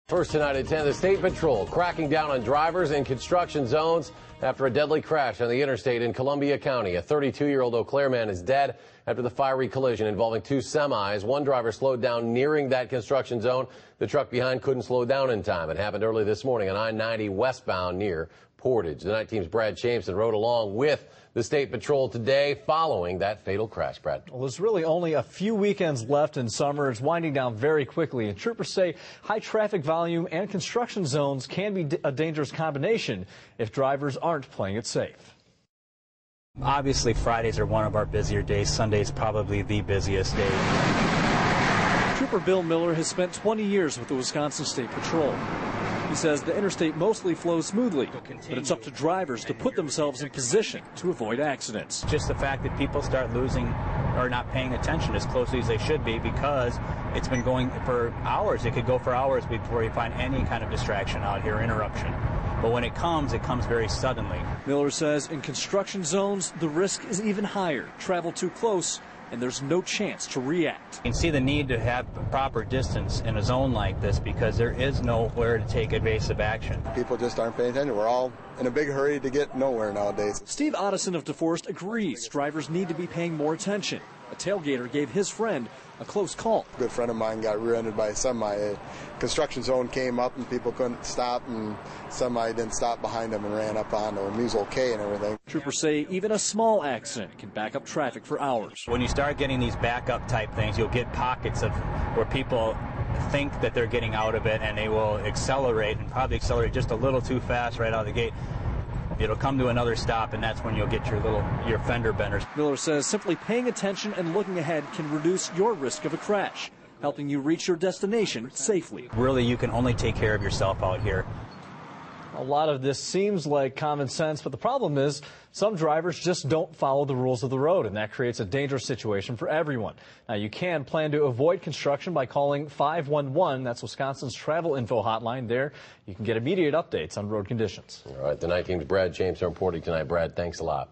First tonight at 10, the State Patrol cracking down on drivers in construction zones after a deadly crash on the interstate in Columbia County. A 32-year-old Eau Claire man is dead after the fiery collision involving two semis. One driver slowed down nearing that construction zone. The truck behind couldn't slow down in time. It happened early this morning on I-90 westbound near Portage. The night team's Brad Chaimson rode along with the State Patrol today following that fatal crash. Brad. Well, there's really only a few weekends left in summer. It's winding down very quickly, and troopers say high traffic volume and construction zones can be a dangerous combination if drivers aren't playing it safe. Obviously, Fridays are one of our busier days. Sunday's probably the busiest day. Trooper Bill Miller has spent 20 years with the Wisconsin State Patrol. He says the interstate mostly flows smoothly, but it's up to drivers to put themselves in position to avoid accidents. Just the fact that people start losing or not paying attention as closely as they should be because it's been going for hours. It could go for hours before you find any kind of distraction out here, interruption. But when it comes very suddenly. Miller says in construction zones, the risk is even higher. Travel too close, and there's no chance to react. You can see the need to have proper distance in a zone like this because there is nowhere to take evasive action. People just aren't paying attention. We're all in a big hurry to get nowhere nowadays. Steve Otteson of DeForest agrees drivers need to be paying more attention. A tailgater gave his friend a close call. A good friend of mine got rear-ended by a semi. A construction zone came up and people couldn't stop, and semi didn't stop behind him and ran up onto him. He was okay and everything. Troopers say even a small accident can back up traffic for hours. When you start getting these backup type things, you'll get pockets of where people think that they're getting out of it and they will accelerate and probably accelerate just a little too fast right out of the gate. It'll come to another stop, and that's when you'll get your fender benders. Miller says simply paying attention and looking ahead can reduce your risk of a crash, helping you reach your destination safely. Really, you can only take care of yourself out here. A lot of this seems like common sense, but the problem is some drivers just don't follow the rules of the road, and that creates a dangerous situation for everyone. Now, you can plan to avoid construction by calling 511. That's Wisconsin's travel info hotline. There, you can get immediate updates on road conditions. All right, the night team's Brad Chaimson reporting tonight. Brad, thanks a lot.